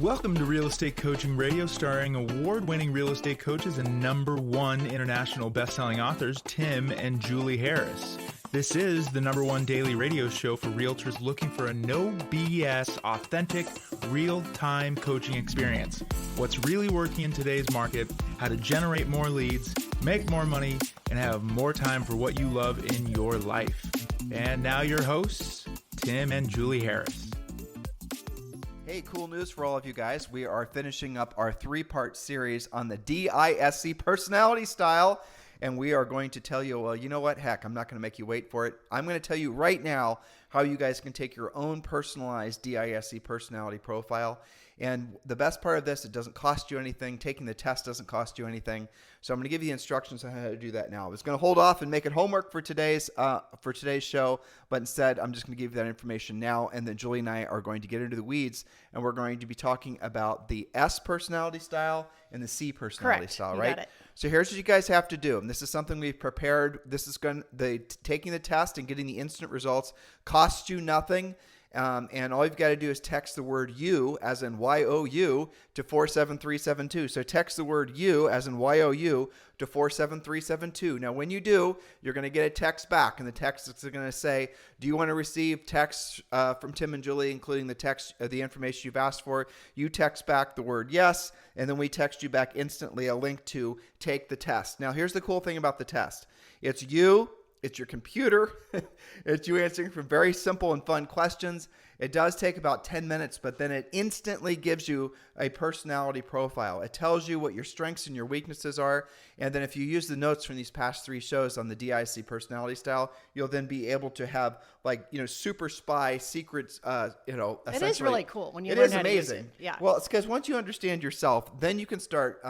Welcome to Real Estate Coaching Radio, starring award-winning real estate coaches and #1 international best-selling authors, Tim and Julie Harris. This is the #1 daily radio show for realtors looking for a no BS, authentic, real-time coaching experience. What's really working in today's market, how to generate more leads, make more money, and have more time for what you love in your life. And now your hosts, Tim and Julie Harris. Hey, cool news for all of you guys. We are finishing up our 3-part series on the DISC personality style. And we are going to tell you, well, you know what? Heck, I'm not going to make you wait for it. I'm going to tell you right now how you guys can take your own personalized DISC personality profile. And the best part of this, it doesn't cost you anything. Taking the test doesn't cost you anything. So I'm going to give you instructions on how to do that now. I was going to hold off and make it homework for today's show, but instead I'm just going to give you that information now. And then Julie and I are going to get into the weeds, and we're going to be talking about the S personality style and the C personality style, right? Got it. So here's what you guys have to do. And this is something we've prepared. This is taking the test and getting the instant results costs you nothing. And all you've got to do is text the word you, as in YOU, to 47372. So text the word you, as in YOU, to 47372. Now, when you do, you're going to get a text back, and the text is going to say, do you want to receive texts from Tim and Julie, including the information you've asked for? You text back the word yes, and then we text you back instantly a link to take the test. Now, here's the cool thing about the test. It's you. It's your computer. It's you answering from very simple and fun questions. It does take about 10 minutes, but then it instantly gives you a personality profile. It tells you what your strengths and your weaknesses are. And then if you use the notes from these past 3 shows on the DISC personality style, you'll then be able to have super spy secrets, It is really cool when you learn how to use it. It is amazing. Yeah. Well, it's because once you understand yourself, then you can start,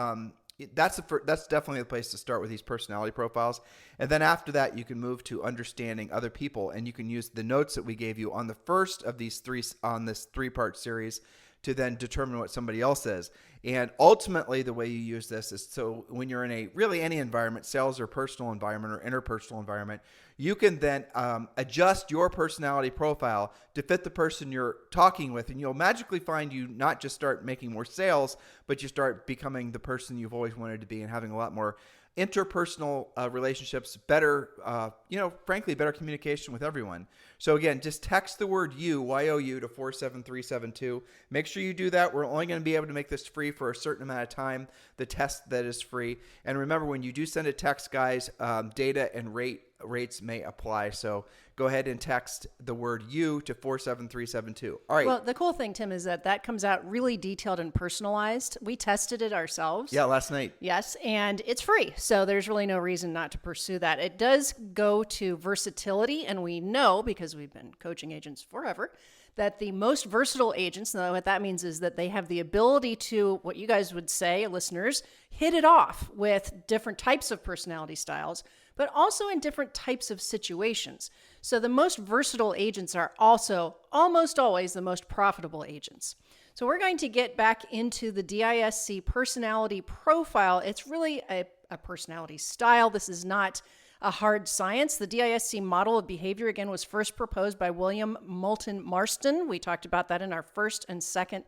that's definitely the place to start with these personality profiles. And then after that, you can move to understanding other people, and you can use the notes that we gave you on the first of these 3-part series to then determine what somebody else is. And ultimately, the way you use this is so when you're in any environment, sales or personal environment or interpersonal environment, you can then adjust your personality profile to fit the person you're talking with. And you'll magically find you not just start making more sales, but you start becoming the person you've always wanted to be and having a lot more interpersonal relationships, better, frankly, better communication with everyone. So again, just text the word YOU to 47372. Make sure you do that. We're only going to be able to make this free for a certain amount of time, the test that is free. And remember, when you do send a text, guys, data and rates may apply. So go ahead and text the word you to 47372. All right. Well, the cool thing, Tim, is that comes out really detailed and personalized. We tested it ourselves. Yeah, last night. Yes, and it's free. So there's really no reason not to pursue that. It does go to versatility, and we know, because we've been coaching agents forever, that the most versatile agents, now what that means is that they have the ability to, what you guys would say, listeners, hit it off with different types of personality styles, but also in different types of situations. So the most versatile agents are also almost always the most profitable agents. So we're going to get back into the DISC personality profile. It's really a personality style. This is not a hard science. The DISC model of behavior, again, was first proposed by William Moulton Marston. We talked about that in our first and second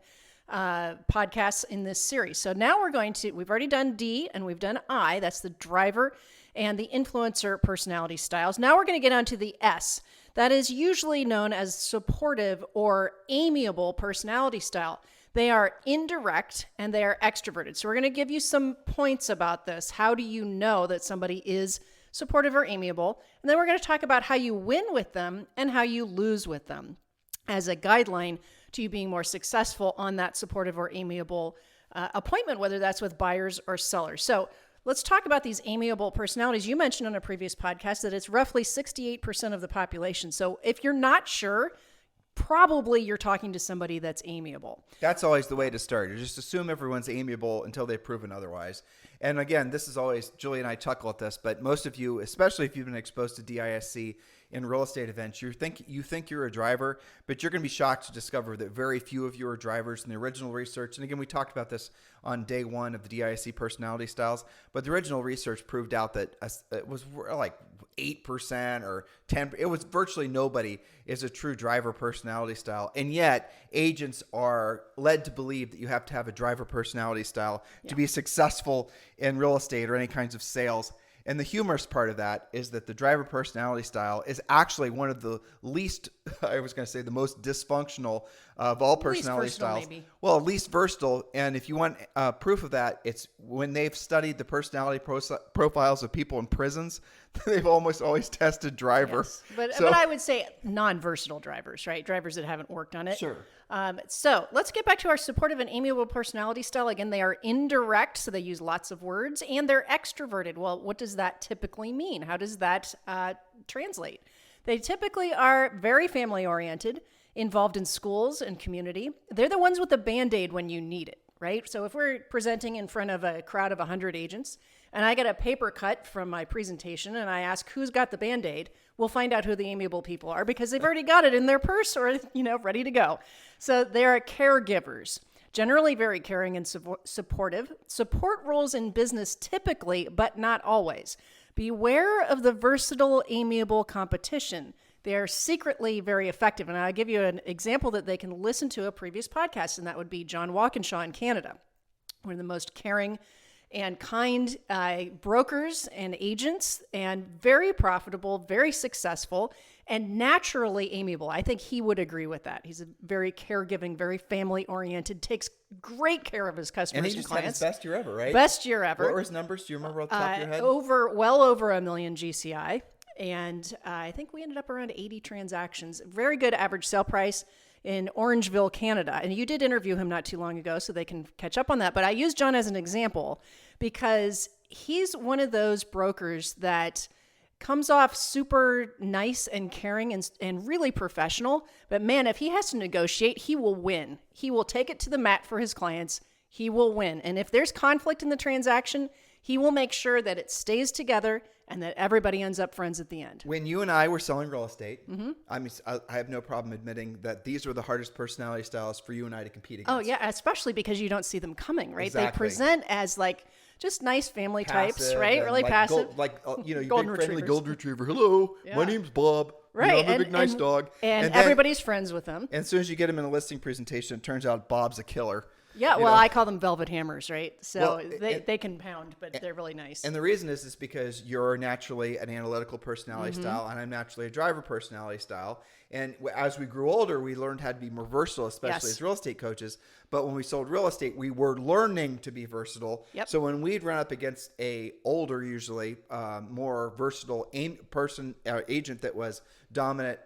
podcasts in this series. So now we've already done D and we've done I, that's the driver and the influencer personality styles. Now we're going to get onto the S. That is usually known as supportive or amiable personality style. They are indirect and they are extroverted. So we're going to give you some points about this. How do you know that somebody is supportive or amiable? And then we're going to talk about how you win with them and how you lose with them as a guideline to you being more successful on that supportive or amiable appointment, whether that's with buyers or sellers. So let's talk about these amiable personalities. You mentioned on a previous podcast that it's roughly 68% of the population. So if you're not sure, probably you're talking to somebody that's amiable. That's always the way to start. You just assume everyone's amiable until they've proven otherwise. And again, this is always, Julie and I chuckle at this, but most of you, especially if you've been exposed to DISC in real estate events, you think you're a driver, but you're going to be shocked to discover that very few of you are drivers in the original research. And again, we talked about this on day one of the DISC personality styles, but the original research proved out that it was like 8% or 10%. It was virtually nobody is a true driver personality style. And yet agents are led to believe that you have to have a driver personality style to be successful in real estate or any kinds of sales. And the humorous part of that is that the driver personality style is actually one of the least, I was going to say the most dysfunctional of all personality styles. Maybe. Well, least versatile. And if you want proof of that, it's when they've studied the personality profiles of people in prisons, they've almost always tested driver. Yes. But I would say non-versatile drivers, right? Drivers that haven't worked on it. Sure. So let's get back to our supportive and amiable personality style. Again, they are indirect, so they use lots of words, and they're extroverted. Well, what does that typically mean? How does that translate? They typically are very family-oriented, involved in schools and community. They're the ones with the Band-Aid when you need it, right? So if we're presenting in front of a crowd of 100 agents, and I get a paper cut from my presentation, and I ask who's got the Band-Aid, we'll find out who the amiable people are because they've already got it in their purse or, ready to go. So they are caregivers, generally very caring and supportive. Support roles in business typically, but not always. Beware of the versatile, amiable competition. They are secretly very effective. And I'll give you an example that they can listen to a previous podcast, and that would be John Walkinshaw in Canada, one of the most caring and kind brokers and agents, and very profitable, very successful, and naturally amiable. I think he would agree with that. He's a very caregiving, very family-oriented, takes great care of his customers and he just clients. had his best year ever, right? Best year ever. What were his numbers? Do you remember off the top of your head? Well over 1 million GCI. And I think we ended up around 80 transactions. Very good average sale price in Orangeville, Canada. And you did interview him not too long ago, so they can catch up on that. But I use John as an example because he's one of those brokers that comes off super nice and caring and really professional. But man, if he has to negotiate, he will win. He will take it to the mat for his clients. He will win. And if there's conflict in the transaction, he will make sure that it stays together and that everybody ends up friends at the end. When you and I were selling real estate, I have no problem admitting that these were the hardest personality styles for you and I to compete against. Oh, yeah, especially because you don't see them coming, right? Exactly. They present as like just nice family types, right? Really like passive. You golden big friendly retrievers. golden retriever. Hello, my name's Bob. Right. I'm a big nice dog. And then, everybody's friends with them. And as soon as you get him in a listing presentation, it turns out Bob's a killer. Yeah, well, I call them velvet hammers, right? So they can pound, but they're really nice. And the reason is because you're naturally an analytical personality style, and I'm naturally a driver personality style. And as we grew older, we learned how to be more versatile, especially as real estate coaches. But when we sold real estate, we were learning to be versatile. Yep. So when we'd run up against a older, usually more versatile agent that was dominant,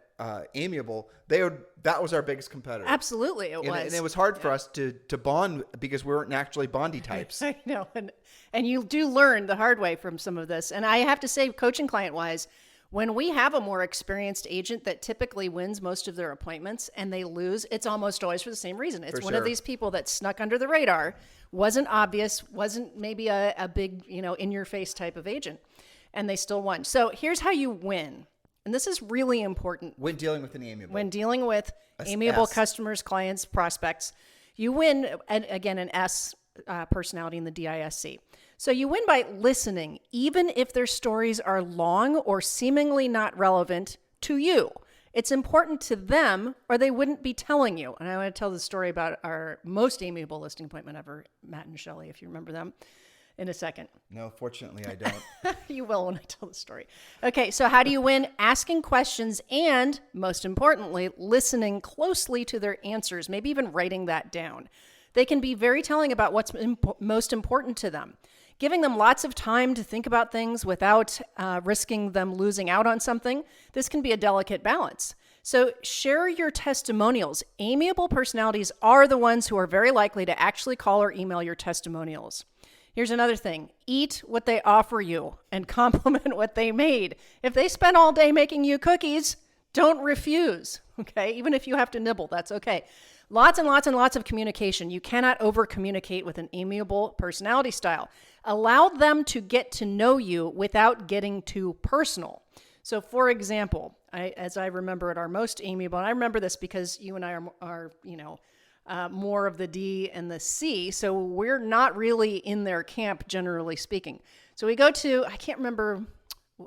amiable, that was our biggest competitor. Absolutely, it was. And it was hard for us to bond because we weren't naturally bondy types. I know, and you do learn the hard way from some of this. And I have to say, coaching client-wise, when we have a more experienced agent that typically wins most of their appointments and they lose, it's almost always for the same reason. It's one of these people that snuck under the radar, wasn't obvious, wasn't maybe a big, in-your-face type of agent, and they still won. So here's how you win. And this is really important. When dealing with an amiable. When dealing with amiable customers, clients, prospects, you win, again, an S personality in the DISC. So you win by listening, even if their stories are long or seemingly not relevant to you. It's important to them or they wouldn't be telling you. And I want to tell the story about our most amiable listing appointment ever, Matt and Shelley, if you remember them, in a second. No, fortunately I don't. You will when I tell the story. Okay, so how do you win? Asking questions and, most importantly, listening closely to their answers, maybe even writing that down. They can be very telling about what's most important to them. Giving them lots of time to think about things without risking them losing out on something, this can be a delicate balance. So share your testimonials. Amiable personalities are the ones who are very likely to actually call or email your testimonials. Here's another thing. Eat what they offer you and compliment what they made. If they spend all day making you cookies, don't refuse, okay? Even if you have to nibble, that's okay. Lots and lots and lots of communication. You cannot over-communicate with an amiable personality style. Allow them to get to know you without getting too personal. So for example, as I remember it, are most amiable. And I remember this because you and I are more of the D and the C. So we're not really in their camp, generally speaking. So we go to, I can't remember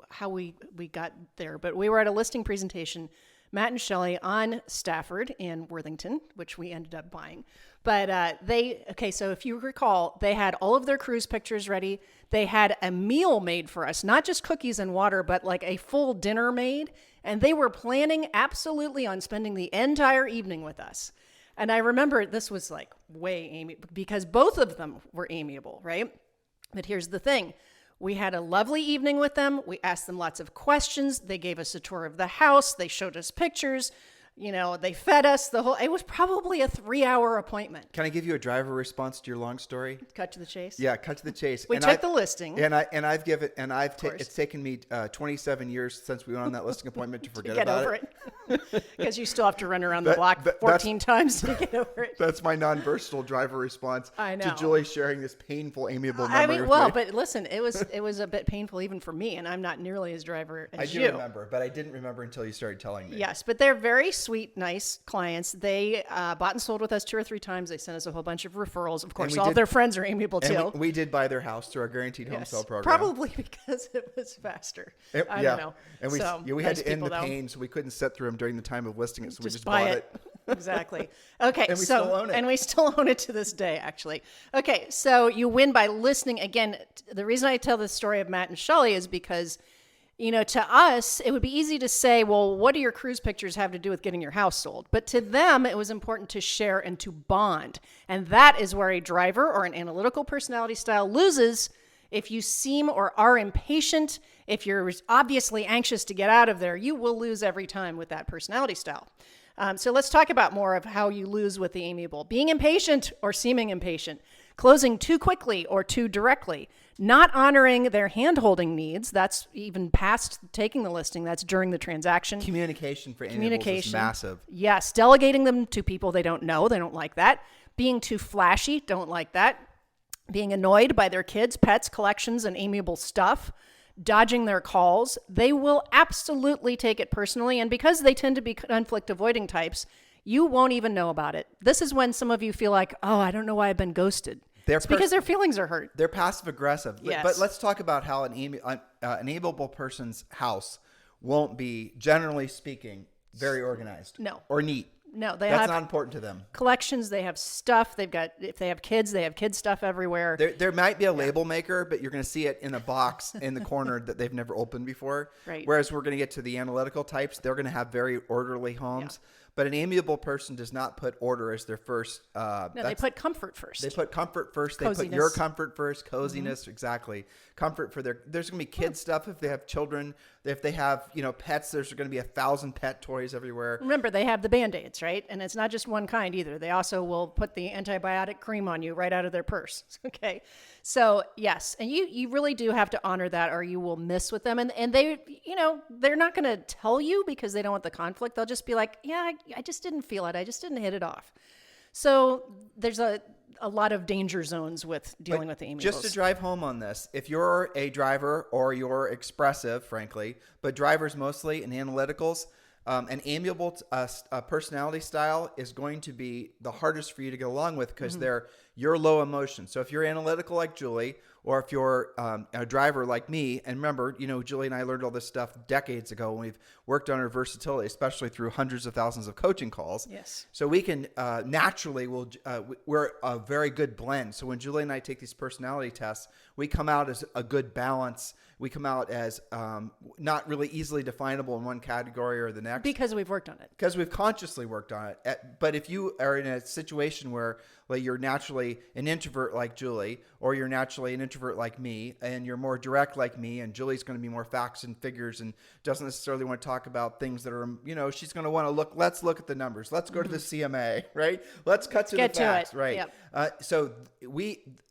how we got there, but we were at a listing presentation, Matt and Shelley on Stafford and Worthington, which we ended up buying. But so if you recall, they had all of their cruise pictures ready. They had a meal made for us, not just cookies and water, but like a full dinner made. And they were planning absolutely on spending the entire evening with us. And I remember this was like way amiable because both of them were amiable, right? But here's the thing. We had a lovely evening with them. We asked them lots of questions. They gave us a tour of the house. They showed us pictures. They fed us it was probably a 3-hour appointment. Can I give you a driver response to your long story? Cut to the chase. Yeah, cut to the chase. We checked the listing. It's taken me 27 years since we went on that listing appointment to forget get about over it. Because you still have to run around the block 14 times to get over it. That's my non-versatile driver response to Julie sharing this painful, amiable memory with me. But listen, it was a bit painful even for me, and I'm not nearly as driver as you. I do remember, but I didn't remember until you started telling me. Yes, but they're very sweet, nice clients. They bought and sold with us 2 or 3 times. They sent us a whole bunch of referrals. Of course, all of their friends are amiable too. We did buy their house through our guaranteed home sale program. Probably because it was faster. I don't know. And we had to end the pain, so we couldn't sit through them during the time of listing it, so we just bought it. Exactly. Okay. And we still own it. And we still own it to this day, actually. Okay. So you win by listening. Again, the reason I tell this story of Matt and Shelley is because, to us, it would be easy to say, well, what do your cruise pictures have to do with getting your house sold? But to them, it was important to share and to bond. And that is where a driver or an analytical personality style loses. If you seem or are impatient, if you're obviously anxious to get out of there, you will lose every time with that personality style. So let's talk about more of how you lose with the amiable. Being impatient or seeming impatient, closing too quickly or too directly, not honoring their hand-holding needs. That's even past taking the listing. That's during the transaction. Communication for amiables is massive. Yes, delegating them to people they don't know. They don't like that. Being too flashy, don't like that. Being annoyed by their kids, pets, collections, and amiable stuff. Dodging their calls. They will absolutely take it personally. And because they tend to be conflict avoiding types, you won't even know about it. This is when some of you feel like, oh, I don't know why I've been ghosted. It's because their feelings are hurt. They're passive aggressive. Yes. But let's talk about how an amiable person's house won't be, generally speaking, very organized. No. Or neat. No, that's not important to them. Collections, they have stuff. If they have kids, they have kid stuff everywhere. There might be a label maker, but you're going to see it in a box in the corner that they've never opened before. Right. Whereas we're going to get to the analytical types, they're going to have very orderly homes. Yeah. But an amiable person does not put order as their first. They put comfort first. They put comfort first. Coziness. They put your comfort first. Coziness, exactly. Comfort for there's going to be kid stuff if they have children. If they have, pets, there's going to be 1,000 pet toys everywhere. Remember, they have the Band-Aids, right? And it's not just one kind either. They also will put the antibiotic cream on you right out of their purse. Okay. So yes. And you really do have to honor that or you will miss with them. And they, they're not going to tell you because they don't want the conflict. They'll just be like, yeah, I just didn't feel it. I just didn't hit it off. So there's a lot of danger zones with dealing with the amiables. Just to drive home on this, if you're a driver or you're expressive, frankly, but drivers mostly and analyticals, an amiable personality style is going to be the hardest for you to get along with because you're low emotion. So if you're analytical like Julie, or if you're a driver like me, and remember, Julie and I learned all this stuff decades ago when we've worked on our versatility, especially through hundreds of thousands of coaching calls. Yes. So we can naturally, we're a very good blend. So when Julie and I take these personality tests, we come out as a good balance. We come out as not really easily definable in one category or the next. Because we've worked on it. Because we've consciously worked on it. But if you are in a situation where you're naturally an introvert like Julie, or you're naturally an introvert like me, and you're more direct like me, and Julie's going to be more facts and figures and doesn't necessarily want to talk about things that are, she's going to want to let's look at the numbers. Let's go to the CMA, right? Let's cut to the facts, right? Yep. So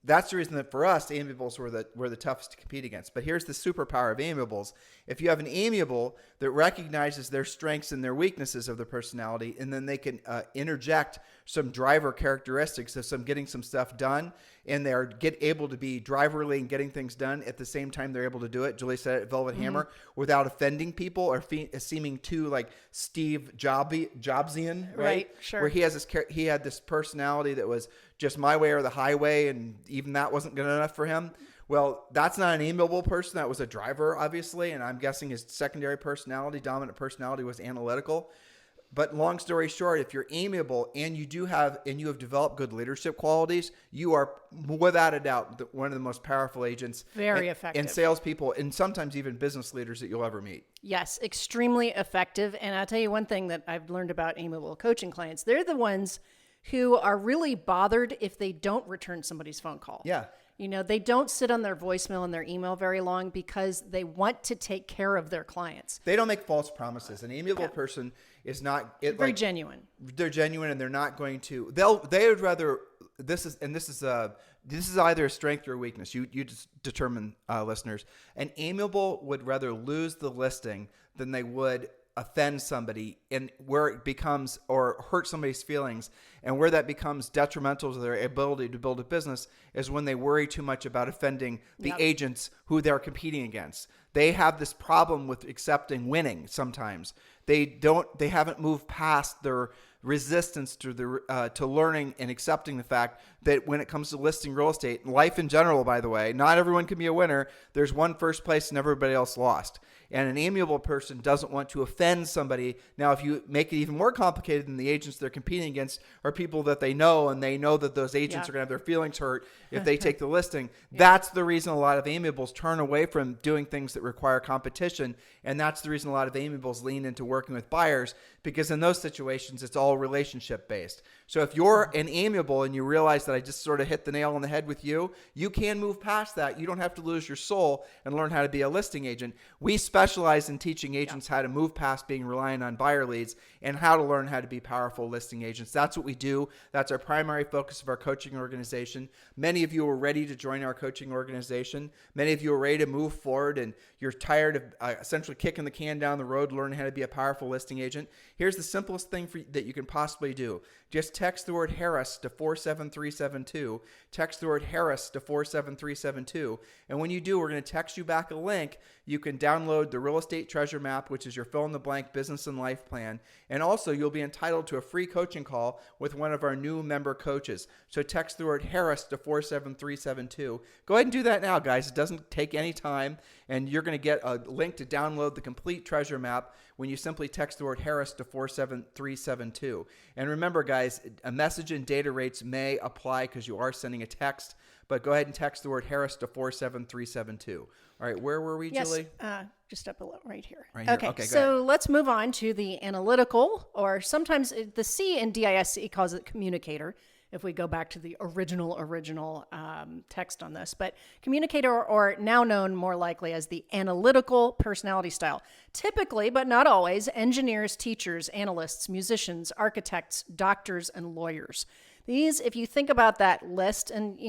that's the reason that for us, amiables were the toughest to compete against. But here's the superpower of amiables. If you have an amiable that recognizes their strengths and their weaknesses of their personality, and then they can interject some driver characteristics of some getting some stuff done, and they're able to be driverly and getting things done at the same time they're able to do it. Julie said it, Velvet Hammer, without offending people or seeming too like Steve Jobsian, right? Sure. Where he had this personality that was just my way or the highway, and even that wasn't good enough for him. Well, that's not an amiable person. That was a driver, obviously, and I'm guessing his secondary personality, dominant personality, was analytical. But long story short, if you're amiable and you have developed good leadership qualities, you are without a doubt one of the most powerful agents, very effective, and salespeople, and sometimes even business leaders that you'll ever meet. Yes, extremely effective. And I'll tell you one thing that I've learned about amiable coaching clients: they're the ones who are really bothered if they don't return somebody's phone call. Yeah. They don't sit on their voicemail and their email very long because they want to take care of their clients. They don't make false promises. An amiable person is not very genuine. They're genuine, and they're not going to. They would rather. This is either a strength or a weakness. You just determine, listeners. An amiable would rather lose the listing than they would offend somebody, and where it becomes or hurt somebody's feelings, and where that becomes detrimental to their ability to build a business is when they worry too much about offending the agents who they're competing against. They have this problem with accepting winning sometimes. They haven't moved past their resistance to learning and accepting the fact that when it comes to listing real estate, life in general, by the way, not everyone can be a winner. There's one first place and everybody else lost. And an amiable person doesn't want to offend somebody. Now, if you make it even more complicated, than the agents they're competing against are people that they know, and they know that those agents are going to have their feelings hurt if they take the listing. That's the reason a lot of amiables turn away from doing things that require competition. And that's the reason a lot of amiables lean into working with buyers, because in those situations, it's all relationship based. So if you're an amiable and you realize that I just sort of hit the nail on the head with you, you can move past that. You don't have to lose your soul and learn how to be a listing agent. We specialize in teaching agents how to move past being reliant on buyer leads and how to learn how to be powerful listing agents. That's what we do. That's our primary focus of our coaching organization. Many of you are ready to join our coaching organization. Many of you are ready to move forward, and you're tired of essentially kicking the can down the road, learning how to be a powerful listing agent. Here's the simplest thing that you can possibly do. Just text the word Harris to 47372. Text the word Harris to 47372. And when you do, we're going to text you back a link. You can download the Real Estate Treasure Map, which is your fill-in-the-blank business and life plan. And also, you'll be entitled to a free coaching call with one of our new member coaches. So text the word Harris to 47372. Go ahead and do that now, guys. It doesn't take any time. And you're going to get a link to download the complete treasure map when you simply text the word Harris to 47372. And remember, guys, a message and data rates may apply because you are sending a text, but go ahead and text the word Harris to 47372. All right, where were we, Julie? Just up below, right here. Right here. Okay, so let's move on to the analytical, or sometimes the C in DISC calls it communicator, if we go back to the original text on this. But communicator, or now known more likely as the analytical personality style. Typically, but not always, engineers, teachers, analysts, musicians, architects, doctors, and lawyers. These, if you think about that list, and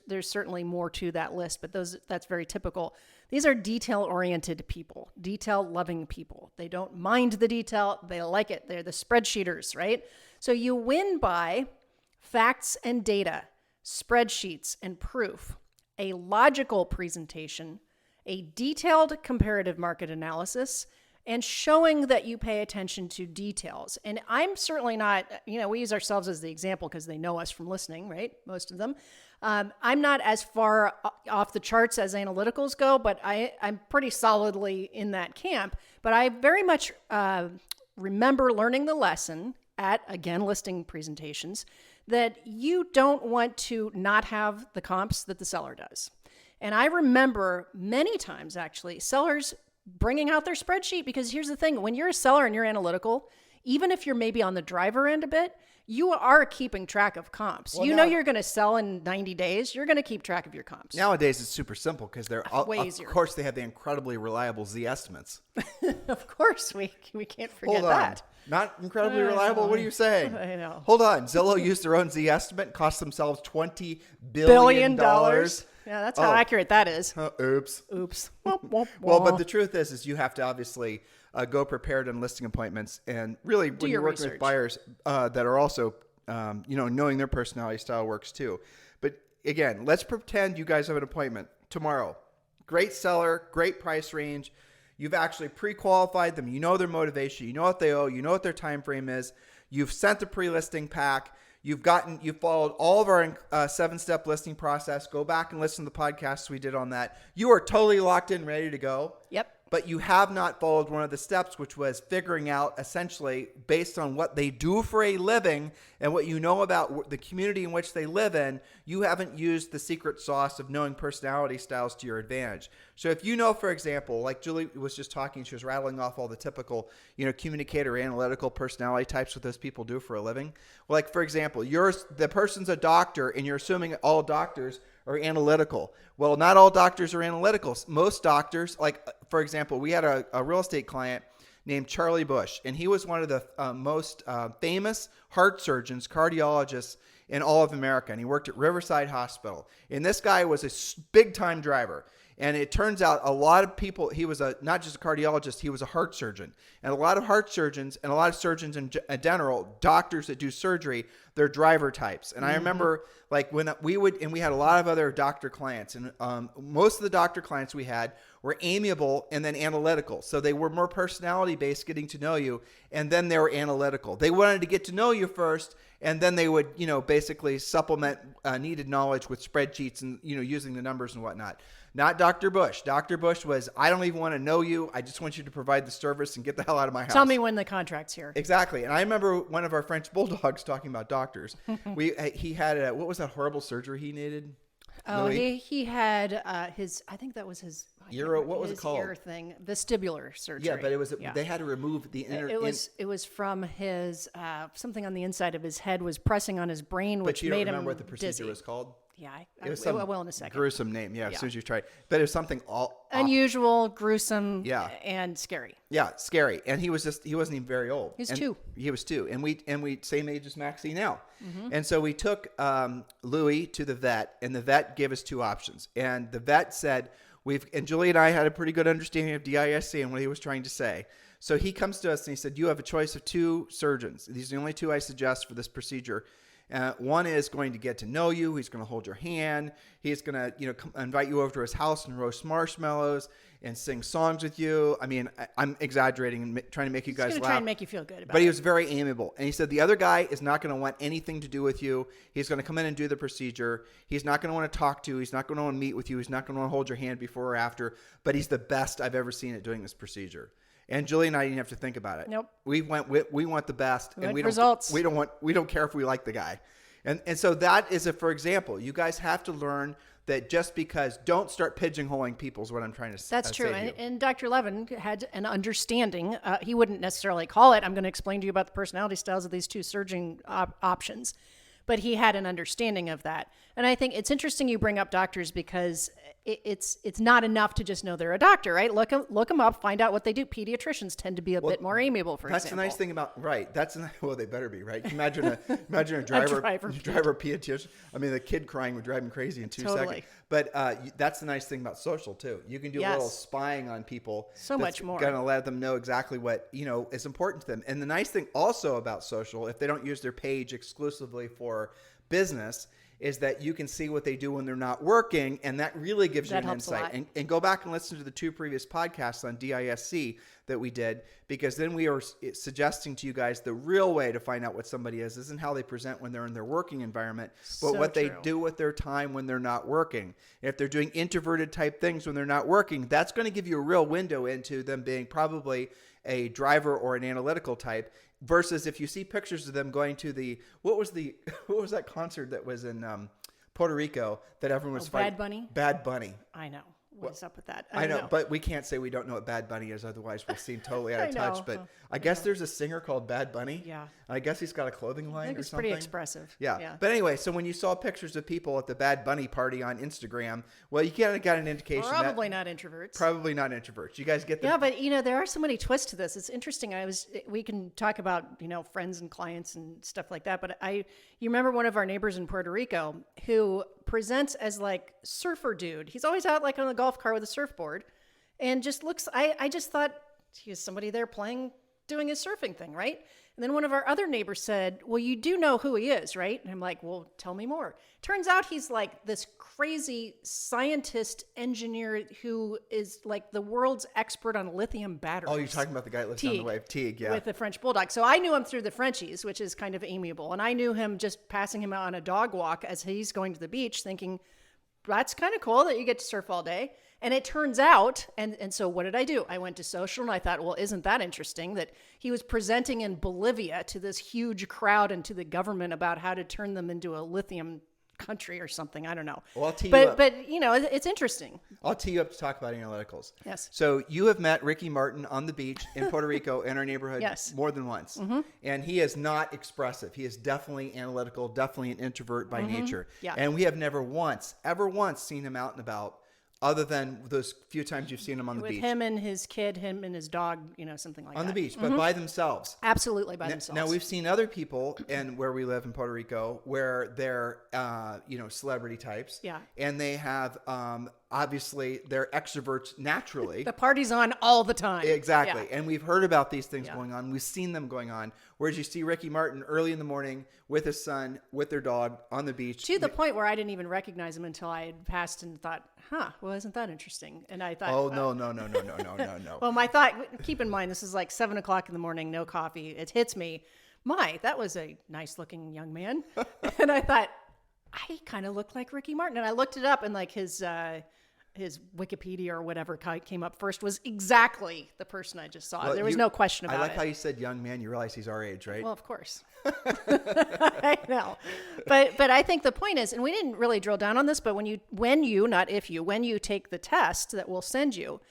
there's certainly more to that list, but that's very typical. These are detail-oriented people, detail-loving people. They don't mind the detail. They like it. They're the spreadsheeters, right? So you win by facts and data, spreadsheets and proof, a logical presentation, a detailed comparative market analysis, and showing that you pay attention to details. And I'm certainly not, we use ourselves as the example because they know us from listening, right? Most of them. I'm not as far off the charts as analyticals go, but I'm pretty solidly in that camp. But I very much remember learning the lesson at, again, listing presentations, that you don't want to not have the comps that the seller does. And I remember many times, actually, sellers bringing out their spreadsheet, because here's the thing. When you're a seller and you're analytical, even if you're maybe on the driver end a bit, you are keeping track of comps. Well, you're going to sell in 90 days. You're going to keep track of your comps. Nowadays, it's super simple because they're way easier. Of course, they have the incredibly reliable Z estimates. Of course, we can't forget that. Not incredibly reliable? What are you saying? I know. Hold on. Zillow used their own Z estimate, cost themselves $20 billion. Yeah, that's how accurate that is. Oops. Well, but the truth is you have to obviously go prepared on listing appointments, and really when you're working with buyers that are also knowing their personality style works too. But again, let's pretend you guys have an appointment tomorrow. Great seller, great price range. You've actually pre-qualified them. You know their motivation. You know what they owe. You know what their time frame is. You've sent the pre-listing pack. You've followed all of our 7-step listing process. Go back and listen to the podcasts we did on that. You are totally locked in, ready to go. Yep. But you have not followed one of the steps, which was figuring out essentially based on what they do for a living and what you know about the community in which they live in, you haven't used the secret sauce of knowing personality styles to your advantage. So if you know, for example, like Julie was just talking, she was rattling off all the typical, communicator analytical personality types what those people do for a living. Well, like for example, the person's a doctor and you're assuming all doctors are analytical. Well, not all doctors are analytical. Most doctors, like for example, we had a real estate client named Charlie Bush, and he was one of the most famous heart surgeons, cardiologists in all of America, and he worked at Riverside Hospital. And this guy was a big-time driver. And it turns out a lot of people, he was not just a cardiologist, he was a heart surgeon. And a lot of heart surgeons and a lot of surgeons in general, doctors that do surgery, they're driver types. And I remember like when we had a lot of other doctor clients, and most of the doctor clients we had were amiable and then analytical. So they were more personality based, getting to know you, and then they were analytical. They wanted to get to know you first, and then they would, basically supplement needed knowledge with spreadsheets and, using the numbers and whatnot. Not Dr. Bush. Dr. Bush was, I don't even want to know you. I just want you to provide the service and get the hell out of my house. Tell me when the contract's here. Exactly. And I remember one of our French bulldogs talking about doctors. He had what was that horrible surgery he needed? Oh, he had his, I think that was his ear. What was it called? Ear thing, vestibular surgery. Yeah, but it was they had to remove the inner. It was from his something on the inside of his head was pressing on his brain, which but you made don't remember him what the procedure dizzy. was called? Yeah, it was I will in a second. Gruesome name. Yeah, as soon as you try, but it was something unusual, gruesome, and scary. Yeah, scary. And he wasn't even very old. He was 2. He was 2, and we same age as Maxie now. And so we took Louis to the vet, and the vet gave us 2 options. And the vet said, and Julie and I had a pretty good understanding of DISC and what he was trying to say. So he comes to us and he said, you have a choice of 2 surgeons. These are the only 2 I suggest for this procedure. One is going to get to know you. He's going to hold your hand. He's going to, invite you over to his house and roast marshmallows and sing songs with you. I mean, I'm exaggerating and trying to make you guys laugh. He's going to try and make you feel good about it. But he was very amiable. And he said the other guy is not going to want anything to do with you. He's going to come in and do the procedure. He's not going to want to talk to you. He's not going to want to meet with you. He's not going to want to hold your hand before or after. But he's the best I've ever seen at doing this procedure. And Julie and I didn't have to think about it. Nope. We want the best, and we results. We don't care if we like the guy. And so that is for example, you guys have to learn that just because don't start pigeonholing people is what I'm trying to say. That's true. And Dr. Levin had an understanding. He wouldn't necessarily call it, I'm going to explain to you about the personality styles of these 2 surging options. But he had an understanding of that. And I think it's interesting you bring up doctors because it's not enough to just know they're a doctor, right? Look them up, find out what they do. Pediatricians tend to be a bit more amiable, for example. That's the nice thing about, right. Well, they better be, right? Imagine a driver pediatrician. I mean, the kid crying would drive him crazy in 2 seconds. But that's the nice thing about social too. You can do a little spying on people. So much more. Going to let them know exactly what, is important to them. And the nice thing also about social, if they don't use their page exclusively for business, is that you can see what they do when they're not working, and that really gives you an insight. And go back and listen to the 2 previous podcasts on DISC that we did, because then we are suggesting to you guys the real way to find out what somebody is isn't how they present when they're in their working environment, but what they do with their time when they're not working. And if they're doing introverted type things when they're not working, that's going to give you a real window into them being probably a driver or an analytical type. Versus if you see pictures of them going to what was that concert that was in Puerto Rico that everyone was fighting? Bad Bunny? Bad Bunny. I know. What's up with that? I know, but we can't say we don't know what Bad Bunny is, otherwise we'll seem totally out of touch. But I guess there's a singer called Bad Bunny. Yeah. I guess he's got a clothing line I think or it's something. Pretty expressive. Yeah. But anyway, so when you saw pictures of people at the Bad Bunny party on Instagram, well, you kind of got an indication Probably not introverts. Probably not introverts. You guys get the... Yeah, but there are so many twists to this. It's interesting. We can talk about, friends and clients and stuff like that. But you remember one of our neighbors in Puerto Rico who presents as like surfer dude. He's always out like on a golf cart with a surfboard and just looks, I just thought he was somebody there doing his surfing thing, right? And then one of our other neighbors said, well, you do know who he is, right? And I'm like, well, tell me more. Turns out he's like this crazy scientist engineer who is like the world's expert on lithium batteries. Oh, you're talking about the guy that lives down the way. Teague, yeah. With the French Bulldog. So I knew him through the Frenchies, which is kind of amiable. And I knew him just passing him out on a dog walk as he's going to the beach thinking, that's kind of cool that you get to surf all day. And it turns out, and so what did I do? I went to social and I thought, well, isn't that interesting that he was presenting in Bolivia to this huge crowd and to the government about how to turn them into a lithium country or something. I don't know. Well, I'll tee you up. But, you know, it's interesting. I'll tee you up to talk about analyticals. Yes. So you have met Ricky Martin on the beach in Puerto Rico in our neighborhood Yes. more than once. Mm-hmm. And he is not expressive. He is definitely analytical, definitely an introvert by nature. Yeah. And we have never ever once seen him out and about, other than those few times you've seen him on the With beach. him and his kid, him and his dog, you know, something like that. On the beach, but by themselves. Absolutely by themselves. Now, we've seen other people, and where we live in Puerto Rico, where they're, celebrity types. Yeah. And they have, obviously, they're extroverts naturally. The party's on all the time. Exactly. Yeah. And we've heard about these things going on. We've seen them going on. Whereas you see Ricky Martin early in the morning with his son, with their dog on the beach. To the point where I didn't even recognize him until I had passed and thought, well, isn't that interesting? And I thought, Oh, no. Well, my thought, keep in mind, this is like 7 o'clock in the morning, no coffee. It hits me. That was a nice looking young man. And I thought, I kind of look like Ricky Martin. And I looked it up and like his Wikipedia or whatever came up first was exactly the person I just saw. Well, there was no question about it. I like how you said young man. You realize he's our age, right? Well, of course. I know. But I think the point is, and we didn't really drill down on this, but when you take the test that we'll send you,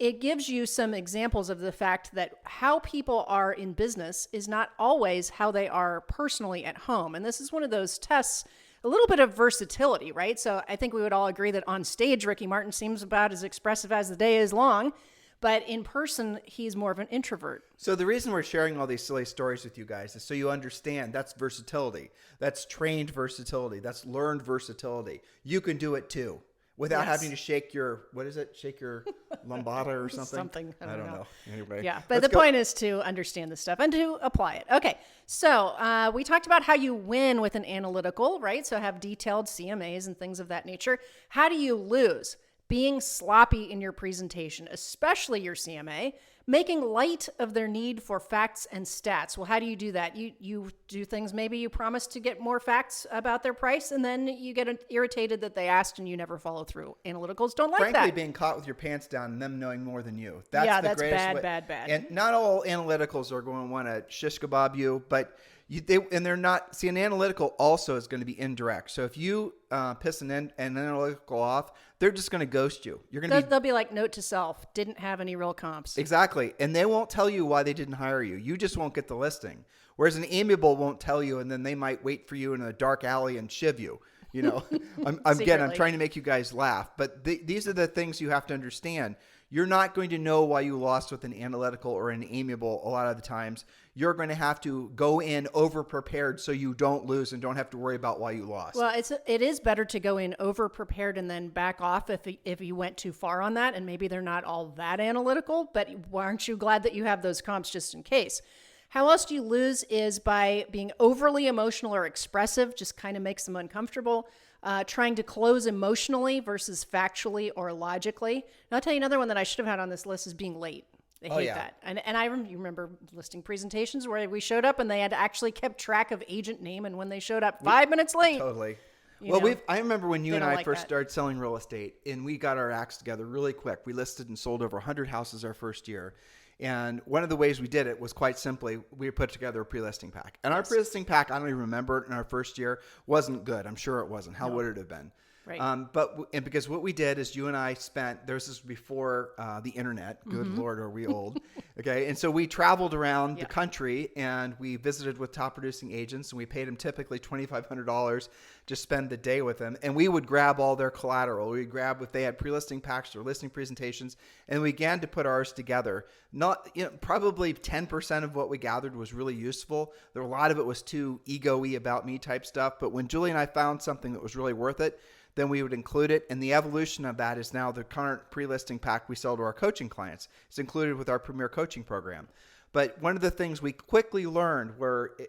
it gives you some examples of the fact that how people are in business is not always how they are personally at home. And this is one of those tests, a little bit of versatility, right? So I think we would all agree that on stage, Ricky Martin seems about as expressive as the day is long. But in person, he's more of an introvert. So the reason we're sharing all these silly stories with you guys is so you understand that's versatility. That's trained versatility. That's learned versatility. You can do it too without having to shake your lambada or something. Something. I don't know. Anyway. Yeah, but the point is to understand this stuff and to apply it. Okay, so we talked about how you win with an analytical, right? So have detailed CMAs and things of that nature. How do you lose? Being sloppy in your presentation, especially your CMA, making light of their need for facts and stats. Well, how do you do that? You do things, maybe you promise to get more facts about their price, and then you get irritated that they asked and you never follow through. Analyticals don't like that. Frankly, being caught with your pants down and them knowing more than you. That's the greatest way. bad. And not all analyticals are going to want to shish kebab you, but they're not. See, an analytical also is going to be indirect. So if you piss an analytical off, they're just going to ghost you. They'll be like, note to self, didn't have any real comps. Exactly. And they won't tell you why they didn't hire you. You just won't get the listing. Whereas an amiable won't tell you, and then they might wait for you in a dark alley and shiv you. You know, I'm trying to make you guys laugh. But these are the things you have to understand. You're not going to know why you lost with an analytical or an amiable a lot of the times. You're going to have to go in over-prepared so you don't lose and don't have to worry about why you lost. Well, it is better to go in over-prepared and then back off if you went too far on that, and maybe they're not all that analytical, but aren't you glad that you have those comps just in case? How else do you lose is by being overly emotional or expressive, just kind of makes them uncomfortable. Trying to close emotionally versus factually or logically. And I'll tell you another one that I should have had on this list is being late. They hate that. And you remember listing presentations where we showed up and they had actually kept track of agent name and when they showed up 5 minutes late. Totally. I remember when you and I first started selling real estate and we got our acts together really quick. We listed and sold over 100 houses our first year. And one of the ways we did it was quite simply, we put together a pre-listing pack. And our pre-listing pack, I don't even remember it in our first year, wasn't good. I'm sure it wasn't. How would it have been? Right. And because what we did is you and I this was before the internet. Good Lord, are we old? Okay. And so we traveled around the country and we visited with top producing agents and we paid them typically $2,500 to spend the day with them. And we would grab all their collateral. We'd grab if they had pre-listing packs or listing presentations, and we began to put ours together. Probably 10% of what we gathered was really useful. A lot of it was too ego-y about me type stuff. But when Julie and I found something that was really worth it, then we would include it. And the evolution of that is now the current pre-listing pack we sell to our coaching clients. It's included with our Premier Coaching Program. But one of the things we quickly learned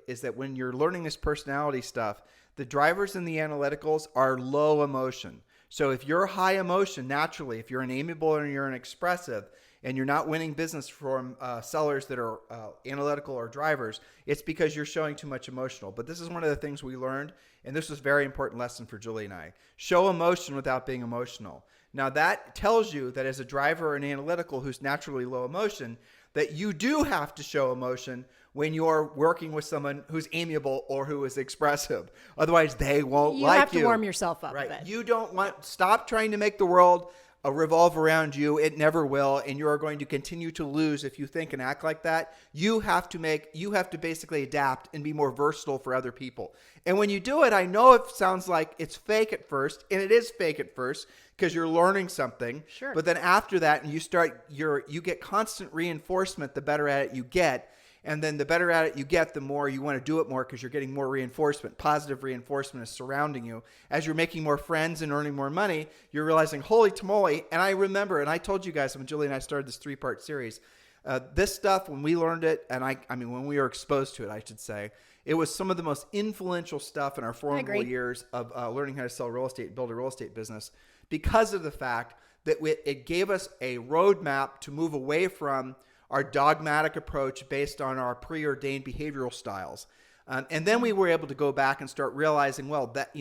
is that when you're learning this personality stuff, the drivers and the analyticals are low emotion. So if you're high emotion, naturally, if you're an amiable and you're an expressive, and you're not winning business from sellers that are analytical or drivers, it's because you're showing too much emotional. But this is one of the things we learned, and this was a very important lesson for Julie and I. Show emotion without being emotional. Now that tells you that as a driver or an analytical who's naturally low emotion, that you do have to show emotion when you're working with someone who's amiable or who is expressive. Otherwise, they won't like you. You have to warm yourself up a bit. You don't stop trying to make the world revolve around you. It never will, and you are going to continue to lose if you think and act like that. You have to basically adapt and be more versatile for other people. And when you do it, I know it sounds like it's fake at first, and it is fake at first because you're learning something. Sure. But then after that, and you get constant reinforcement the better at it you get. And then the better at it you get, the more you want to do it more because you're getting more reinforcement. Positive reinforcement is surrounding you. As you're making more friends and earning more money, you're realizing, holy tamale. And I remember, and I told you guys when Julie and I started this 3-part series, this stuff, when we learned it, and when we were exposed to it, I should say, it was some of the most influential stuff in our formative years of learning how to sell real estate, build a real estate business, because of the fact that it gave us a roadmap to move away from our dogmatic approach based on our preordained behavioral styles. And then we were able to go back and start realizing, well, that,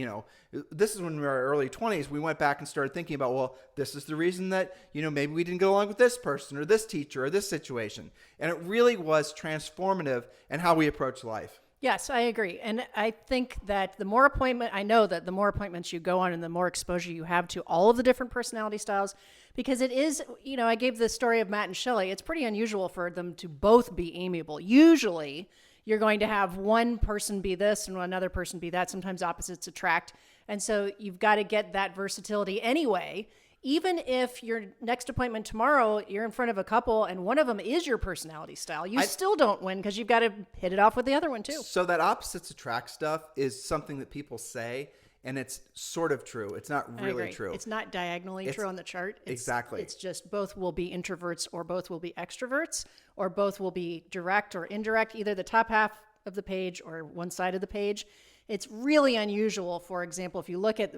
this is when we were in our early 20s, we went back and started thinking about, well, this is the reason that, maybe we didn't get along with this person or this teacher or this situation. And it really was transformative in how we approach life. Yes, I agree. And I think that the more appointments you go on and the more exposure you have to all of the different personality styles, because it is, I gave the story of Matt and Shelley. It's pretty unusual for them to both be amiable. Usually you're going to have one person be this and another person be that. Sometimes opposites attract. And so you've got to get that versatility anyway. Even if your next appointment tomorrow, you're in front of a couple and one of them is your personality style, you still don't win because you've got to hit it off with the other one too. So that opposites attract stuff is something that people say, and it's sort of true. It's not really true. It's not diagonally true on the chart. Exactly. It's just both will be introverts or both will be extroverts or both will be direct or indirect, either the top half of the page or one side of the page. It's really unusual. For example, if you look at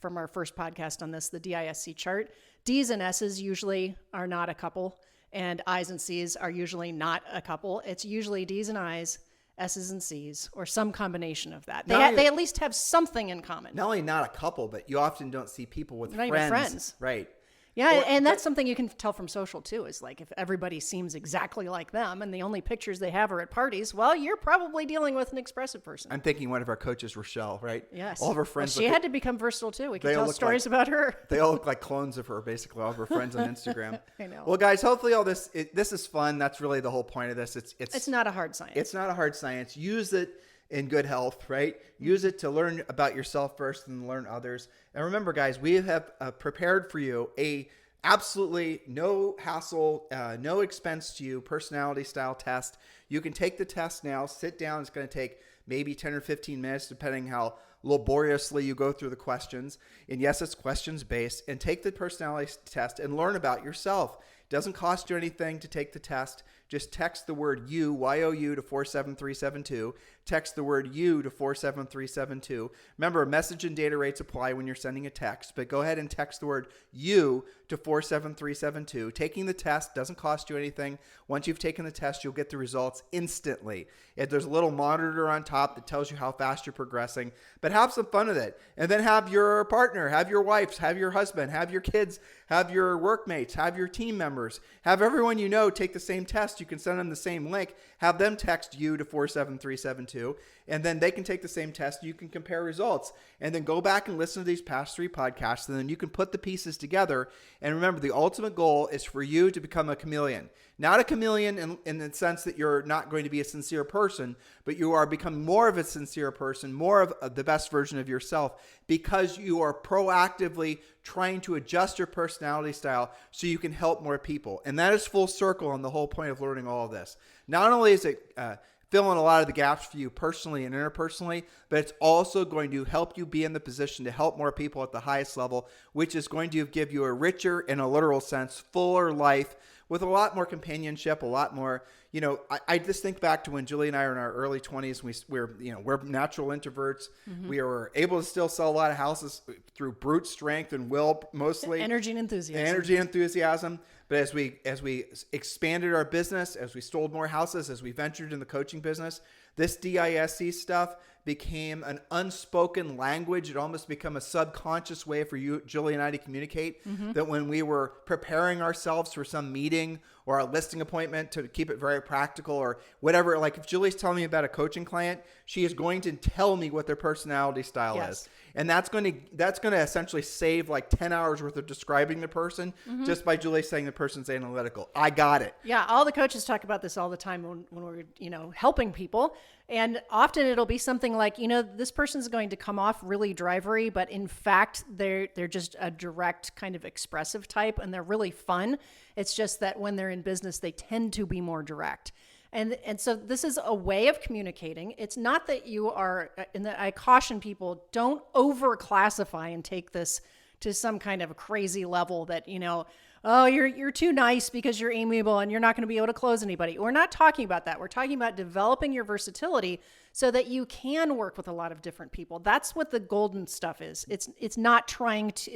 from our first podcast on this, the DISC chart, Ds and S's usually are not a couple, and I's and C's are usually not a couple. It's usually D's and I's, S's and C's, or some combination of that. They at least have something in common. Not only not a couple, but you often don't see people with not friends. Even friends. Right. Yeah, and that's something you can tell from social too, is like if everybody seems exactly like them and the only pictures they have are at parties, well, you're probably dealing with an expressive person. I'm thinking one of our coaches, Rochelle, right? Yes. All of her friends. Well, she had to become versatile too. We can tell stories about her. They all look like clones of her, basically, all of her friends on Instagram. I know. Well, guys, hopefully all this is fun. That's really the whole point of this. It's not a hard science. It's not a hard science. Use it in good health, right? Use it to learn about yourself first and learn others. And remember, guys, we have prepared for you a absolutely no hassle, no expense to you personality style test. You can take the test now, sit down. It's going to take maybe 10 or 15 minutes, depending how laboriously you go through the questions. And yes, it's questions based. And take the personality test and learn about yourself. It doesn't cost you anything to take the test. Just text the word you, Y-O-U, to 47372. Text the word you to 47372. Remember, message and data rates apply when you're sending a text, but go ahead and text the word you to 47372. Taking the test doesn't cost you anything. Once you've taken the test, you'll get the results instantly. There's a little monitor on top that tells you how fast you're progressing, but have some fun with it. And then have your partner, have your wife, have your husband, have your kids, have your workmates, have your team members, have everyone you know take the same test. You can send them the same link, have them text you to 47372, and then they can take the same test. You can compare results, and then go back and listen to these past 3 podcasts, and then you can put the pieces together. And remember, the ultimate goal is for you to become a chameleon. Not a chameleon in the sense that you're not going to be a sincere person, but you are becoming more of a sincere person, more of the best version of yourself, because you are proactively trying to adjust your personality style so you can help more people. And that is full circle on the whole point of learning all of this. Not only is it filling a lot of the gaps for you personally and interpersonally, but it's also going to help you be in the position to help more people at the highest level, which is going to give you a richer, in a literal sense, fuller life with a lot more companionship, a lot more, I just think back to when Julie and I were in our early 20s. We're natural introverts. We were able to still sell a lot of houses through brute strength and will, mostly. Energy and enthusiasm. But as we expanded our business, as we sold more houses, as we ventured in the coaching business, this DISC stuff became an unspoken language. It almost became a subconscious way for you, Julie and I, to communicate. That when we were preparing ourselves for some meeting or a listing appointment, to keep it very practical or whatever, like if Julie's telling me about a coaching client, she is going to tell me what their personality style is. And that's going to essentially save like 10 hours worth of describing the person just by Julie saying the person's analytical. I got it. Yeah, all the coaches talk about this all the time when we're, helping people. And often it'll be something like, this person's going to come off really drivery, but in fact, they're just a direct kind of expressive type, and they're really fun. It's just that when they're in business, they tend to be more direct. And so this is a way of communicating. It's not that you are, and I caution people, don't over-classify and take this to some kind of a crazy level that, oh, you're too nice because you're amiable and you're not going to be able to close anybody. We're not talking about that. We're talking about developing your versatility so that you can work with a lot of different people. That's what the golden stuff is. It's not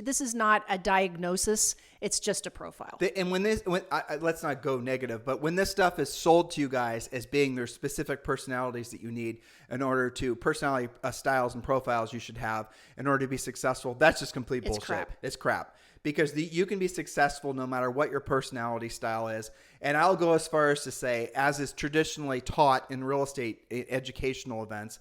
this is not a diagnosis. It's just a profile. And let's not go negative, but when this stuff is sold to you guys as being their specific personalities that you need in order to personality styles and profiles you should have in order to be successful, that's just complete bullshit. It's crap. Because you can be successful no matter what your personality style is. And I'll go as far as to say, as is traditionally taught in real estate educational events,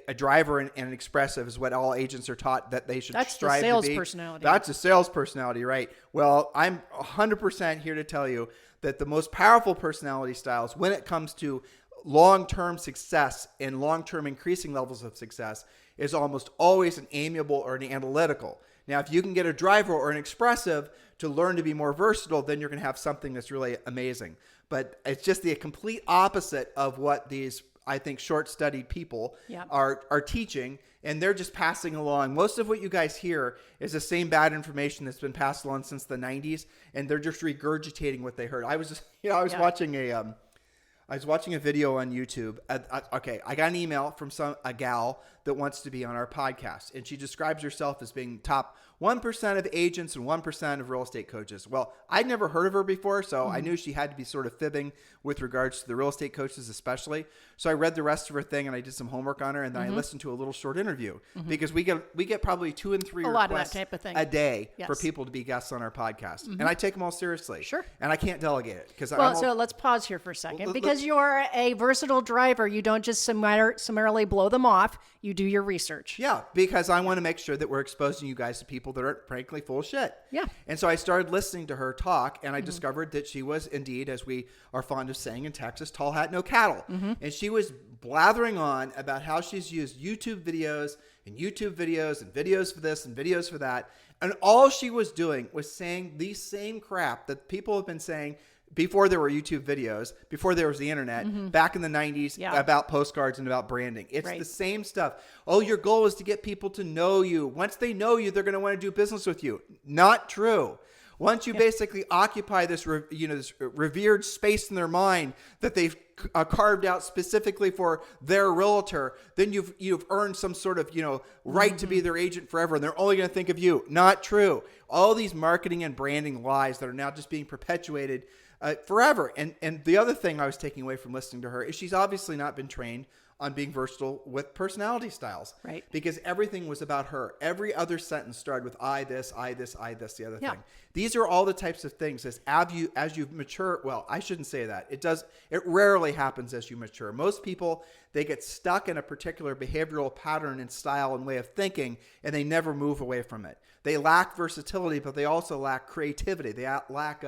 a driver and an expressive is what all agents are taught that they should strive to be. That's the sales personality. That's a sales personality, right? Well, I'm 100% here to tell you that the most powerful personality styles when it comes to long-term success and long-term increasing levels of success is almost always an amiable or an analytical. Now, if you can get a driver or an expressive to learn to be more versatile, then you're going to have something that's really amazing. But it's just the complete opposite of what these, I think, short-studied people are teaching, and they're just passing along. Most of what you guys hear is the same bad information that's been passed along since the 90s, and they're just regurgitating what they heard. I was watching a video on YouTube. I got an email from a gal that wants to be on our podcast, and she describes herself as being top 1% of agents and 1% of real estate coaches. Well, I'd never heard of her before, so I knew she had to be sort of fibbing with regards to the real estate coaches especially. So I read the rest of her thing, and I did some homework on her, and then I listened to a little short interview because we get probably 2 and 3 requests lot of that type of thing a day for people to be guests on our podcast. And I take them all seriously. Sure. And I can't delegate it. So let's pause here for a second. Because you're a versatile driver, you don't just summarily blow them off. You do your research. Yeah, because I want to make sure that we're exposing you guys to people that are frankly full of shit. Yeah. And so I started listening to her talk, and I discovered that she was indeed, as we are fond of saying in Texas, tall hat, no cattle. And she was blathering on about how she's used YouTube videos and videos for this and videos for that. And all she was doing was saying the same crap that people have been saying before there were YouTube videos, before there was the internet, back in the 90s about postcards and about branding. It's the same stuff. Oh, your goal is to get people to know you. Once they know you, they're going to want to do business with you. Not true. Once you basically occupy this revered space in their mind that they've carved out specifically for their realtor, then you've earned some sort of right to be their agent forever, and they're only going to think of you. Not true. All these marketing and branding lies that are now just being perpetuated forever. And the other thing I was taking away from listening to her is she's obviously not been trained on being versatile with personality styles. Right. Because everything was about her. Every other sentence started with I this, the other thing. These are all the types of things as you mature. Well, I shouldn't say that. It rarely happens as you mature. Most people, they get stuck in a particular behavioral pattern and style and way of thinking, and they never move away from it. They lack versatility, but they also lack creativity. They lack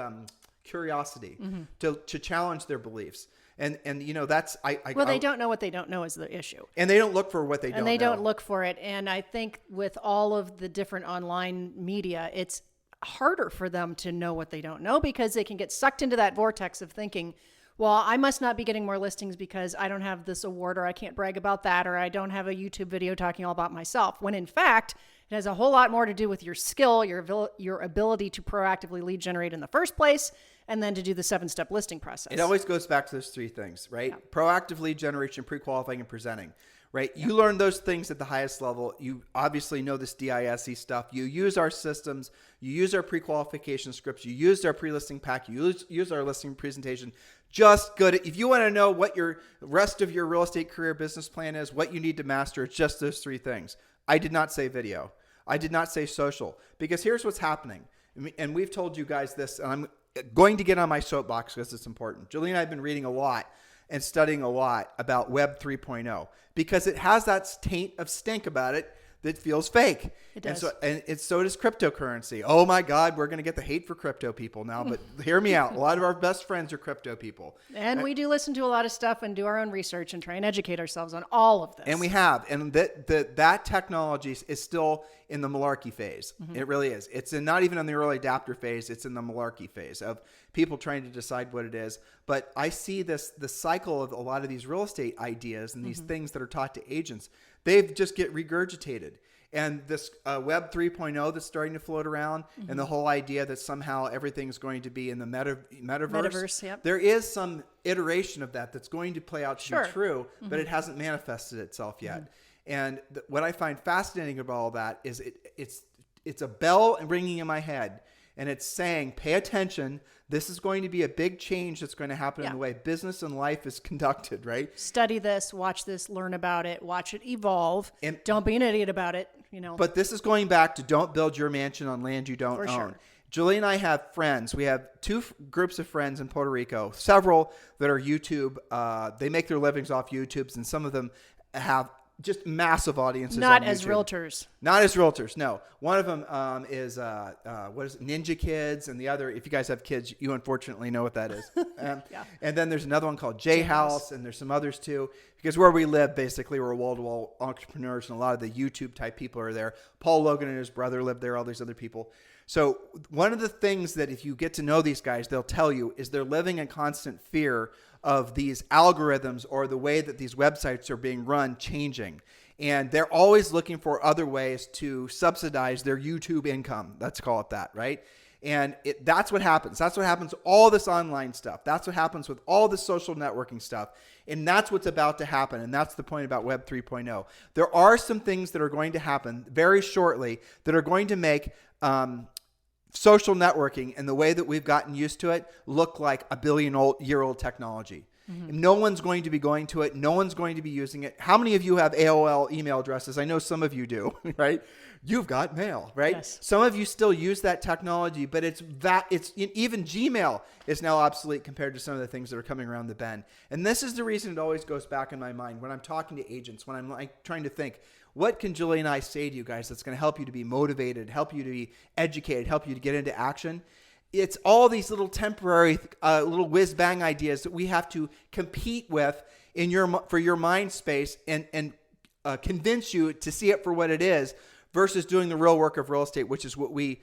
curiosity to challenge their beliefs. And that's they don't know what they don't know is the issue. And they don't look for what they don't know. And they don't look for it. And I think with all of the different online media, it's harder for them to know what they don't know because they can get sucked into that vortex of thinking, well, I must not be getting more listings because I don't have this award, or I can't brag about that, or I don't have a YouTube video talking all about myself. When in fact, it has a whole lot more to do with your skill, your ability to proactively lead generate in the first place, and then to do the 7-step listing process. It always goes back to those 3 things, right? Yeah. Proactive lead generation, pre-qualifying, and presenting, right? Yeah. You learn those things at the highest level. You obviously know this DISC stuff. You use our systems. You use our pre-qualification scripts. You use our pre-listing pack. You use our listing presentation. Just good. If you want to know what your rest of your real estate career business plan is, what you need to master, it's just those 3 things. I did not say video. I did not say social, because here's what's happening. And we've told you guys this, and I'm going to get on my soapbox because it's important. Julie and I have been reading a lot and studying a lot about Web 3.0 because it has that taint of stink about it that feels fake. It does. And so does cryptocurrency. Oh my God, we're going to get the hate for crypto people now, but hear me out. A lot of our best friends are crypto people. And we do listen to a lot of stuff and do our own research and try and educate ourselves on all of this. And we have. And that technology is still in the malarkey phase. Mm-hmm. It really is. It's not even in the early adapter phase. It's in the malarkey phase of people trying to decide what it is. But I see the cycle of a lot of these real estate ideas and these things that are taught to agents. They just get regurgitated. And this Web 3.0 that's starting to float around, and the whole idea that somehow everything's going to be in the metaverse. Yep. There is some iteration of that's going to play out to be true, but it hasn't manifested itself yet. And what I find fascinating about all that is it's a bell ringing in my head, and it's saying, pay attention. This is going to be a big change that's going to happen in the way business and life is conducted, right? Study this, watch this, learn about it, watch it evolve. And don't be an idiot about it, But this is going back to don't build your mansion on land you don't own. Sure. Julie and I have friends. We have 2 groups of friends in Puerto Rico, several that are YouTube. They make their livings off YouTubes, and some of them have just massive audiences. Not on as YouTube. realtors. Not as realtors, no. One of them is Ninja Kids, and the other, if you guys have kids, you unfortunately know what that is. And then there's another one called J House, and there's some others too. Because where we live, basically, we're wall-to-wall entrepreneurs, and a lot of the YouTube-type people are there. Paul Logan and his brother live there, all these other people. So one of the things that if you get to know these guys, they'll tell you is they're living in constant fear of these algorithms or the way that these websites are being run changing. And they're always looking for other ways to subsidize their YouTube income. Let's call it that, right? And that's what happens. That's what happens with all this online stuff. That's what happens with all the social networking stuff. And that's what's about to happen. And that's the point about Web 3.0. There are some things that are going to happen very shortly that are going to make social networking and the way that we've gotten used to it look like a billion-year-old technology. No one's going to be going to it. No one's going to be using it. How many of you have AOL email addresses? I know some of you do, right? You've got mail, right? Yes. Some of you still use that technology, but even Gmail is now obsolete compared to some of the things that are coming around the bend. And this is the reason it always goes back in my mind when I'm talking to agents, when I'm like trying to think, what can Julie and I say to you guys that's going to help you to be motivated, help you to be educated, help you to get into action? It's all these little temporary, little whiz-bang ideas that we have to compete with for your mind space and convince you to see it for what it is versus doing the real work of real estate, which is what we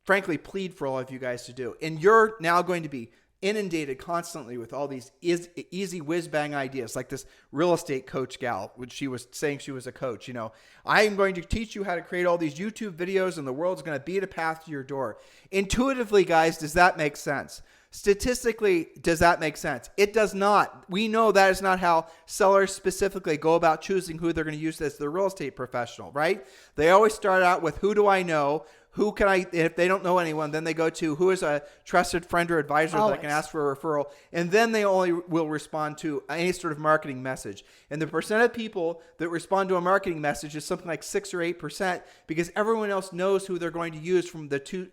frankly plead for all of you guys to do. And you're now going to be inundated constantly with all these easy whiz-bang ideas, like this real estate coach gal, which she was saying she was a coach. I am going to teach you how to create all these YouTube videos, and the world's going to beat a path to your door. Intuitively, guys, does that make sense? Statistically, does that make sense? It does not. We know that is not how sellers specifically go about choosing who they're going to use as their real estate professional, right? They always start out with, who do I know? Who can I, if they don't know anyone, then they go to who is a trusted friend or advisor that I can ask for a referral. And then they only will respond to any sort of marketing message. And the percent of people that respond to a marketing message is something like 6 or 8% because everyone else knows who they're going to use from the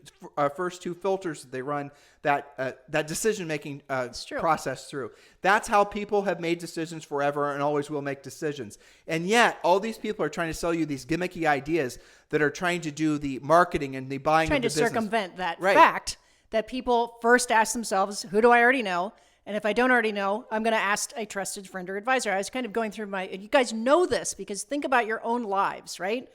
first 2 filters that they run that decision-making process through. That's how people have made decisions forever and always will make decisions. And yet, all these people are trying to sell you these gimmicky ideas that are trying to do the marketing and the buying of the business. Trying to circumvent that fact that people first ask themselves, who do I already know? And if I don't already know, I'm going to ask a trusted friend or advisor. I was kind of going through you guys know this because think about your own lives, right?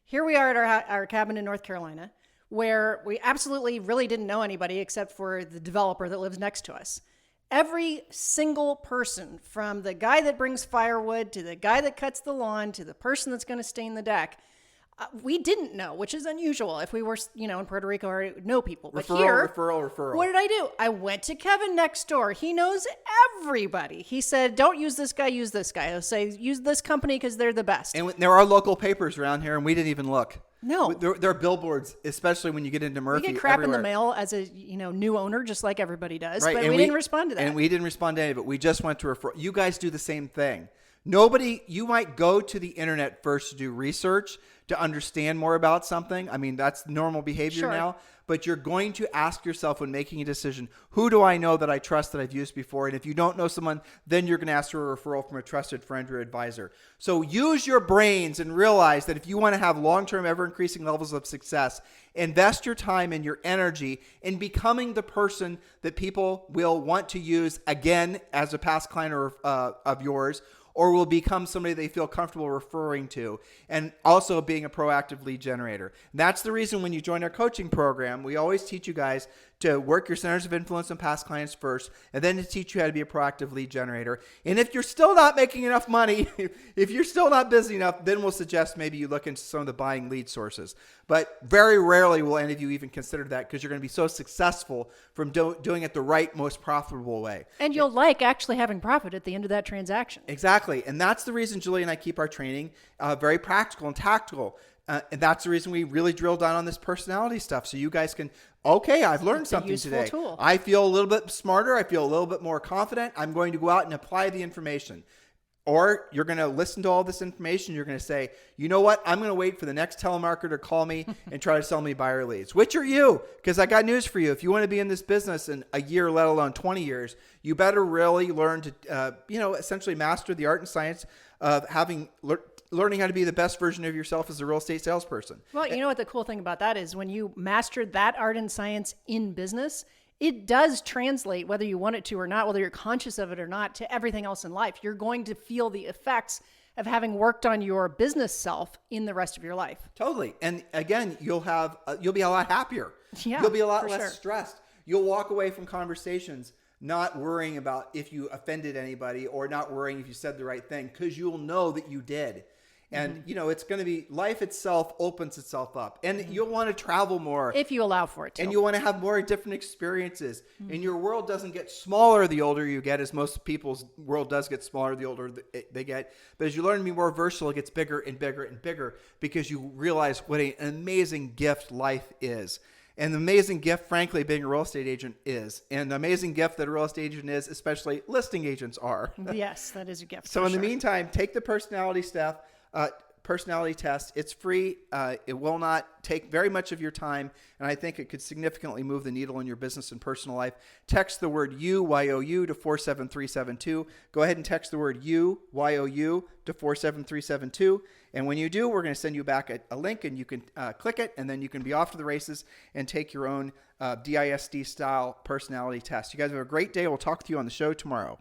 Here we are at our cabin in North Carolina, where we absolutely really didn't know anybody except for the developer that lives next to us. Every single person, from the guy that brings firewood to the guy that cuts the lawn to the person that's going to stain the deck, we didn't know, which is unusual. If we were, in Puerto Rico, or know people. But here, referral. What did I do? I went to Kevin next door. He knows everybody. He said, don't use this guy, use this guy. I'll say, use this company because they're the best. And there are local papers around here, and we didn't even look. No. There are billboards, especially when you get into Murphy. We get crap everywhere. in the mail as a new owner, just like everybody does. Right. But And we didn't respond to that. And we didn't respond to any of it. We just went to referral. You guys do the same thing. You might go to the internet first to do research, to understand more about something. I mean, that's normal behavior now. But you're going to ask yourself when making a decision, who do I know that I trust that I've used before? And if you don't know someone, then you're going to ask for a referral from a trusted friend or advisor. So use your brains and realize that if you want to have long-term, ever-increasing levels of success, invest your time and your energy in becoming the person that people will want to use again as a past client of yours, or will become somebody they feel comfortable referring to, and also being a proactive lead generator. That's the reason when you join our coaching program, we always teach you guys to work your centers of influence and past clients first, and then to teach you how to be a proactive lead generator. And if you're still not making enough money, if you're still not busy enough, then we'll suggest maybe you look into some of the buying lead sources. But very rarely will any of you even consider that, because you're going to be so successful from doing it the right, most profitable way. And you'll like actually having profit at the end of that transaction. Exactly. And that's the reason Julie and I keep our training very practical and tactical. And that's the reason we really drill down on this personality stuff. So you guys can, okay, I've learned something today. Tool. I feel a little bit smarter. I feel a little bit more confident. I'm going to go out and apply the information. Or you're going to listen to all this information. You're going to say, you know what? I'm going to wait for the next telemarketer to call me and try to sell me buyer leads. Which are you? Because I got news for you. If you want to be in this business in a year, let alone 20 years, you better really learn to, essentially master the art and science of learning how to be the best version of yourself as a real estate salesperson. Well, you know what the cool thing about that is, when you master that art and science in business, it does translate, whether you want it to or not, whether you're conscious of it or not, to everything else in life. You're going to feel the effects of having worked on your business self in the rest of your life. Totally. And again, you'll be a lot happier. Yeah, you'll be a lot less stressed. You'll walk away from conversations not worrying about if you offended anybody, or not worrying if you said the right thing, because you'll know that you did. And, it's going to be, life itself opens itself up, and you'll want to travel more. If you allow for it to. And you'll want to have more different experiences. And your world doesn't get smaller the older you get, as most people's world does get smaller the older they get. But as you learn to be more versatile, it gets bigger and bigger and bigger, because you realize what an amazing gift life is. And the amazing gift, frankly, being a real estate agent is. And the amazing gift that a real estate agent is, especially listing agents are. Yes, that is a gift. So in the meantime, take the personality test. It's free. It will not take very much of your time, and I think it could significantly move the needle in your business and personal life. Text the word YOU, Y-O-U, to 47372. Go ahead and text the word YOU, Y-O-U, to 47372. And when you do, we're going to send you back a link, and you can click it, and then you can be off to the races and take your own DISD-style personality test. You guys have a great day. We'll talk to you on the show tomorrow.